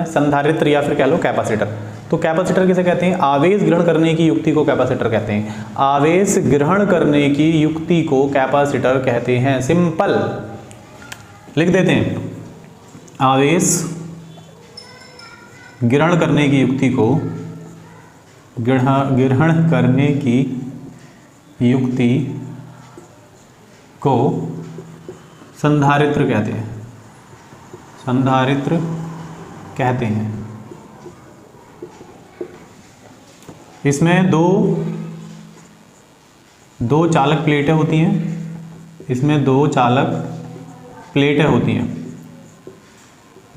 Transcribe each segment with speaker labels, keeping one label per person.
Speaker 1: संधारित्र या फिर कह लो कैपेसिटर। तो कैपेसिटर किसे कहते हैं? आवेश ग्रहण करने की युक्ति को कैपेसिटर कहते हैं। आवेश ग्रहण करने की युक्ति को कैपेसिटर कहते हैं। सिंपल लिख देते हैं, आवेश ग्रहण करने की युक्ति को ग्रहण करने की युक्ति को संधारित्र कहते हैं। संधारित्र कहते हैं। इसमें दो चालक प्लेटें होती हैं। इसमें दो चालक प्लेटें होती हैं।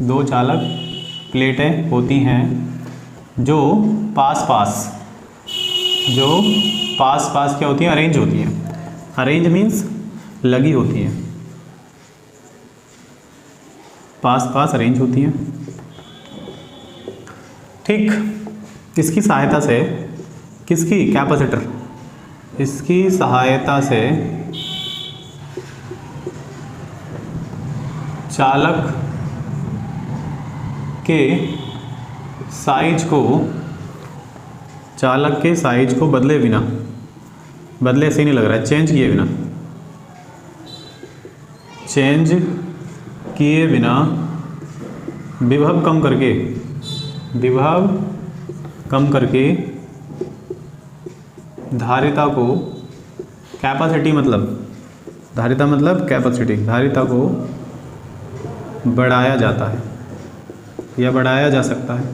Speaker 1: दो चालक प्लेटें होती हैं जो पास पास क्या होती हैं? अरेंज होती हैं। अरेंज मीन्स लगी होती हैं, पास पास अरेंज होती हैं। ठीक, इसकी सहायता से, किसकी? कैपेसिटर। इसकी सहायता से चालक के साइज को बदले से ही नहीं लग रहा है, चेंज किए बिना विभव कम करके धारिता को कैपेसिटी धारिता को बढ़ाया जाता है या बढ़ाया जा सकता है।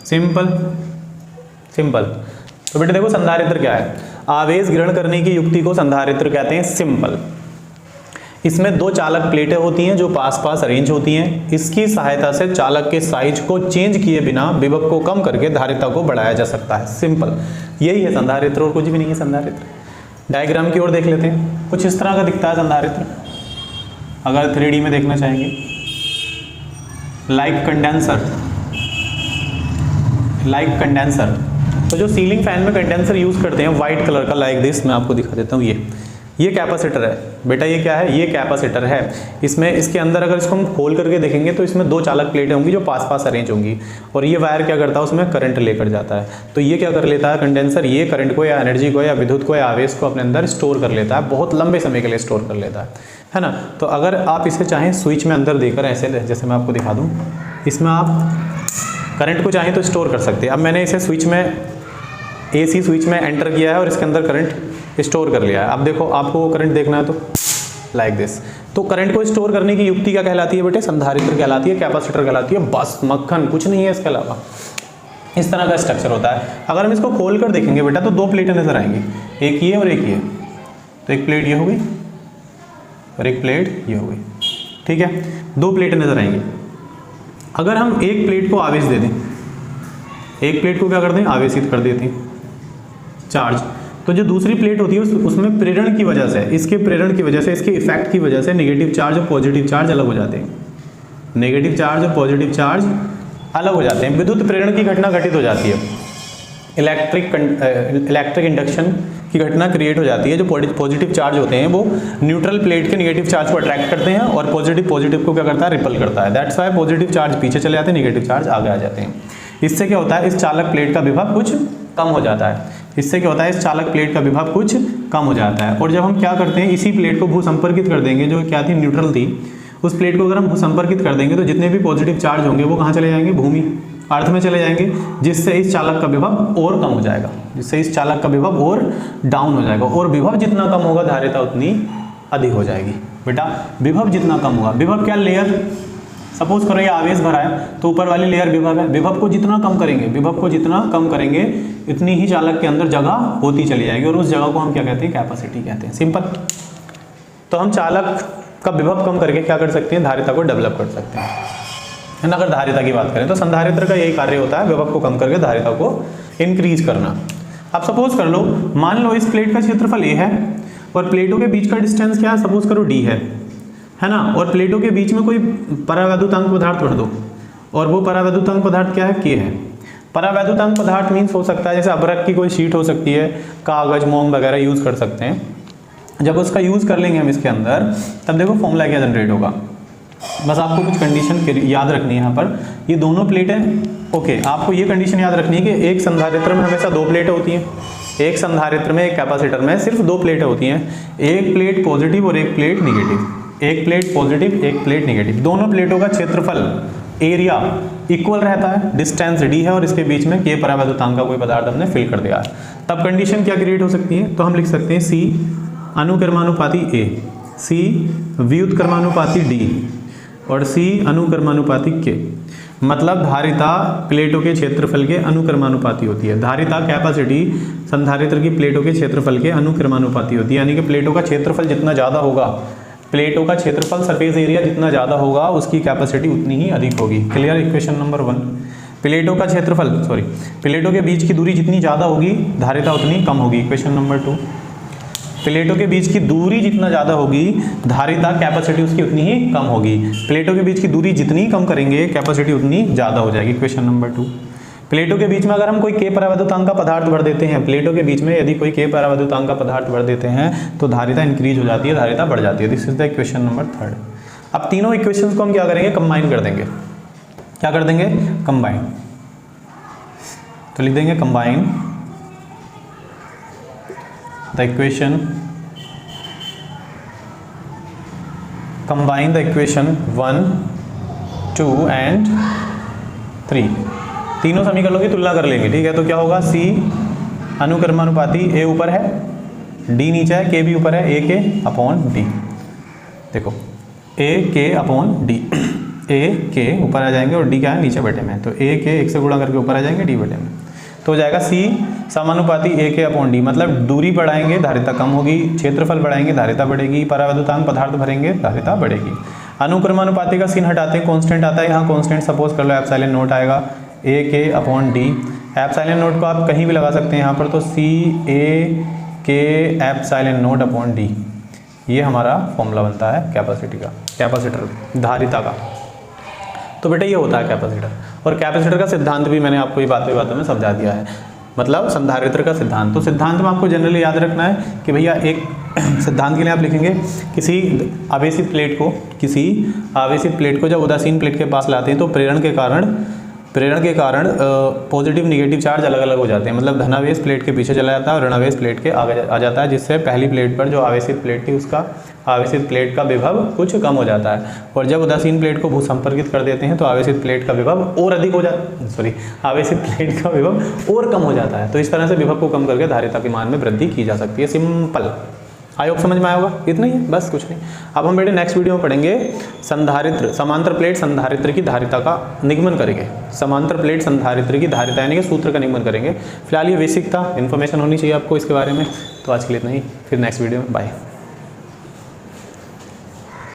Speaker 1: सिंपल। तो बेटे देखो संधारित्र क्या है? आवेश ग्रहण करने की युक्ति को संधारित्र कहते हैं। सिंपल। इसमें दो चालक प्लेटें होती हैं जो पास पास अरेंज होती हैं। इसकी सहायता से चालक के साइज को चेंज किए बिना विभव को कम करके धारिता को बढ़ाया जा सकता है। सिंपल, यही है संधारित्र और कुछ भी नहीं है संधारित्र। डायग्राम की ओर देख लेते हैं। कुछ इस तरह का दिखता है संधारित्र, अगर 3D में देखना चाहेंगे। Like condenser. तो जो सीलिंग फैन में कंडेंसर यूज करते हैं व्हाइट कलर का, लाइक दिस, मैं आपको दिखा देता हूँ। ये कैपेसिटर है बेटा। ये क्या है? ये कैपेसिटर है। इसके अंदर अगर इसको हम खोल करके देखेंगे तो इसमें दो चालक प्लेटें होंगी जो पास पास अरेंज होंगी, और ये वायर क्या करता है? उसमें करंट लेकर जाता है। तो ये क्या कर लेता है? कंडेंसर ये करंट को या एनर्जी को या विद्युत को या आवेश को अपने अंदर स्टोर कर लेता है, बहुत लंबे समय के लिए स्टोर कर लेता है ना। तो अगर आप इसे चाहें स्विच में अंदर देकर ऐसे, जैसे मैं आपको दिखा दूँ, इसमें आप करंट को चाहें तो स्टोर कर सकते हैं। अब मैंने इसे स्विच में, AC स्विच में एंटर किया है और इसके अंदर करंट स्टोर कर लिया है। अब देखो, आपको वो करंट देखना है तो लाइक दिस। तो करंट को स्टोर करने की युक्ति क्या कहलाती है बेटे? संधारित्र कहलाती है, कैपेसिटर कहलाती है। बस मक्खन, कुछ नहीं है इसके अलावा। इस तरह का स्ट्रक्चर होता है। अगर हम इसको खोल कर देखेंगे बेटा तो दो प्लेटें नजर आएंगी, एक ये और एक ये। तो एक प्लेट ये हो गई और एक प्लेट ये हो गई। ठीक है, दो प्लेटें नजर आएंगी। अगर हम एक प्लेट को आवेश दे दें, एक प्लेट को क्या कर दें? आवेशित कर देते हैं, चार्ज। तो जो दूसरी प्लेट होती है उसमें प्रेरण की वजह से, इसके प्रेरण की वजह से, इसके इफेक्ट की वजह से नेगेटिव चार्ज और पॉजिटिव चार्ज अलग हो जाते हैं। नेगेटिव चार्ज और पॉजिटिव चार्ज अलग हो जाते हैं। विद्युत प्रेरण की घटना घटित हो जाती है। इलेक्ट्रिक इंडक्शन की घटना क्रिएट हो जाती है। जो पॉजिटिव चार्ज होते हैं वो न्यूट्रल प्लेट के नेगेटिव चार्ज को अट्रैक्ट करते हैं और पॉजिटिव को क्या करता है? रिपल करता है। दैट्स वाई पॉजिटिव चार्ज पीछे चले जाते हैं, नेगेटिव चार्ज आगे आ जाते हैं। इससे क्या होता है? इस चालक प्लेट का विभव कुछ कम हो जाता है। इससे क्या होता है? इस चालक प्लेट का विभव कुछ कम हो जाता है। और जब हम क्या करते हैं, इसी प्लेट को भूसंपर्कित कर देंगे, जो क्या थी? न्यूट्रल थी। उस प्लेट को अगर हम भूसंपर्कित कर देंगे तो जितने भी पॉजिटिव चार्ज होंगे वो कहाँ चले जाएंगे? भूमि, अर्थ में चले जाएंगे, जिससे इस चालक का विभव और कम हो जाएगा, जिससे इस चालक का विभव और डाउन हो जाएगा। और विभव जितना कम होगा धारिता उतनी अधिक हो जाएगी। बेटा विभव जितना कम होगा, विभव क्या? लेयर। सपोज करो ये आवेश भरा है तो ऊपर वाली लेयर विभव है। विभव को जितना कम करेंगे इतनी ही चालक के अंदर जगह होती चली जाएगी, और उस जगह को हम क्या कहते हैं? कैपेसिटी कहते हैं। सिंपल। तो हम चालक का विभव कम करके क्या कर सकते हैं? धारिता को डेवलप कर सकते हैं, है ना। अगर धारिता की बात करें तो संधारित्र का यही कार्य होता है, विभव को कम करके धारिता को इंक्रीज करना। अब सपोज कर लो, मान लो इस प्लेट का क्षेत्रफल A है और प्लेटों के बीच का डिस्टेंस क्या है? सपोज करो D है ना। और प्लेटों के बीच में कोई परावैद्युतांक पदार्थ भर दो, और वो परावैद्युतांक पदार्थ क्या है? K है। परावैद्युतांक पदार्थ मीन्स हो सकता है जैसे अभ्रक की कोई शीट हो सकती है, कागज, मोम वगैरह यूज कर सकते हैं। जब उसका यूज कर लेंगे हम इसके अंदर, तब देखो फॉर्मूला क्या जनरेट होगा? बस आपको कुछ कंडीशन याद रखनी है यहाँ पर। ये दोनों प्लेटें ओके, आपको ये कंडीशन याद रखनी है कि एक संधारित्र में हमेशा 2 प्लेटें होती हैं, एक संधारित्र में एक कैपेसिटर में सिर्फ 2 प्लेटें होती हैं, एक प्लेट पॉजिटिव और एक प्लेट निगेटिव, एक प्लेट पॉजिटिव एक प्लेट निगेटिव। दोनों प्लेटों का क्षेत्रफल एरिया इक्वल रहता है, डिस्टेंस डी है और इसके बीच में के परावैद्युतांक का कोई पदार्थ हमने फिल कर दिया है। तब कंडीशन क्या क्रिएट हो सकती है, तो हम लिख सकते हैं सी अनुक्रमानुपाती ए, सी व्युत्क्रमानुपाती डी और सी अनुक्रमानुपाती के। मतलब धारिता प्लेटों के क्षेत्रफल के अनुक्रमानुपाती होती है। धारिता कैपेसिटी संधारित्र की प्लेटों के क्षेत्रफल के अनुक्रमानुपाती होती है, यानी कि प्लेटों का क्षेत्रफल जितना ज़्यादा होगा, प्लेटों का क्षेत्रफल सरफेस एरिया जितना ज़्यादा होगा उसकी कैपेसिटी उतनी ही अधिक होगी। क्लियर। इक्वेशन नंबर 1, प्लेटों का क्षेत्रफल प्लेटों के बीच की दूरी जितनी ज़्यादा होगी धारिता उतनी कम होगी। इक्वेशन नंबर 2, प्लेटों के बीच की दूरी जितना ज़्यादा होगी धारिता कैपेसिटी उसकी उतनी ही कम होगी। प्लेटों के बीच की दूरी जितनी कम करेंगे कैपेसिटी उतनी ज़्यादा हो जाएगी। इक्वेशन नंबर 2, प्लेटों के बीच में अगर हम कोई के परावैद्युतांक का पदार्थ भर देते हैं, प्लेटों के बीच में यदि कोई के परावैद्युतांक का पदार्थ भर देते हैं तो धारिता इंक्रीज हो जाती है, धारिता बढ़ जाती है। This is the equation number 3। अब तीनों इक्वेशंस को हम क्या करेंगे, कंबाइन कर देंगे। क्या कर देंगे, कंबाइन। तो लिख देंगे combine the equation, combine the equation 1, 2 and 3। तीनों समीकरणों की तुलना कर लेंगे, ठीक है। तो क्या होगा, सी अनुक्रमानुपाती ए ऊपर है, डी नीचे है, के भी ऊपर है, ए के अपॉन डी। देखो ए के अपॉन डी, ए के ऊपर आ जाएंगे और डी क्या है, नीचे बटे में। तो ए के 1 से गुणा करके ऊपर आ जाएंगे, डी बटे में। तो हो जाएगा सी समानुपाती ए के अपॉन डी, मतलब दूरी बढ़ाएंगे धारिता कम होगी, क्षेत्रफल बढ़ाएंगे धारिता बढ़ेगी, परावैद्युतांक पदार्थ भरेंगे धारिता बढ़ेगी। अनुक्रमानुपाती का सीन हटाते हैं, कांस्टेंट आता है यहाँ, कांस्टेंट सपोज कर लो एप्सिलॉन नोट आएगा ए के अपॉन डी। एप्सिलॉन नोट को आप कहीं भी लगा सकते हैं यहाँ पर, तो सी ए के एप्सिलॉन नोट अपॉन डी, ये हमारा फॉर्मूला बनता है कैपेसिटी का, कैपेसिटर धारिता का। तो बेटा ये होता है कैपेसिटर, और कैपेसिटर का सिद्धांत भी मैंने आपको ये बातों में समझा दिया है, मतलब संधारित्र का सिद्धांत। तो सिद्धांत में आपको जनरली याद रखना है कि भैया एक सिद्धांत के लिए आप लिखेंगे किसी आवेशित प्लेट को जब उदासीन प्लेट के पास लाते हैं तो प्रेरण के कारण पॉजिटिव निगेटिव चार्ज अलग अलग हो जाते हैं। मतलब धनावेश प्लेट के पीछे चला जाता है और ऋणावेश प्लेट के आगे आ जाता है, जिससे पहली प्लेट पर जो आवेशित प्लेट थी उसका आवेशित प्लेट का विभव कुछ कम हो जाता है, और जब उदासीन प्लेट को भूसंपर्कित कर देते हैं तो आवेशित प्लेट का विभव और अधिक हो जाता है, आवेशित प्लेट का विभव और कम हो जाता है। तो इस तरह से विभव को कम करके धारिता के मान में वृद्धि की जा सकती है। सिंपल, आई होप समझ में आया होगा। इतना ही है, बस कुछ नहीं। अब हम बेटे नेक्स्ट वीडियो में पढ़ेंगे संधारित्र, समांतर प्लेट संधारित्र की धारिता का निगमन करेंगे। समांतर प्लेट संधारित्र की धारिता यानी कि सूत्र का निगमन करेंगे। फिलहाल ये बेसिक था, इन्फॉर्मेशन होनी चाहिए आपको इसके बारे में। तो आज के लिए इतना ही, फिर नेक्स्ट वीडियो में बाय।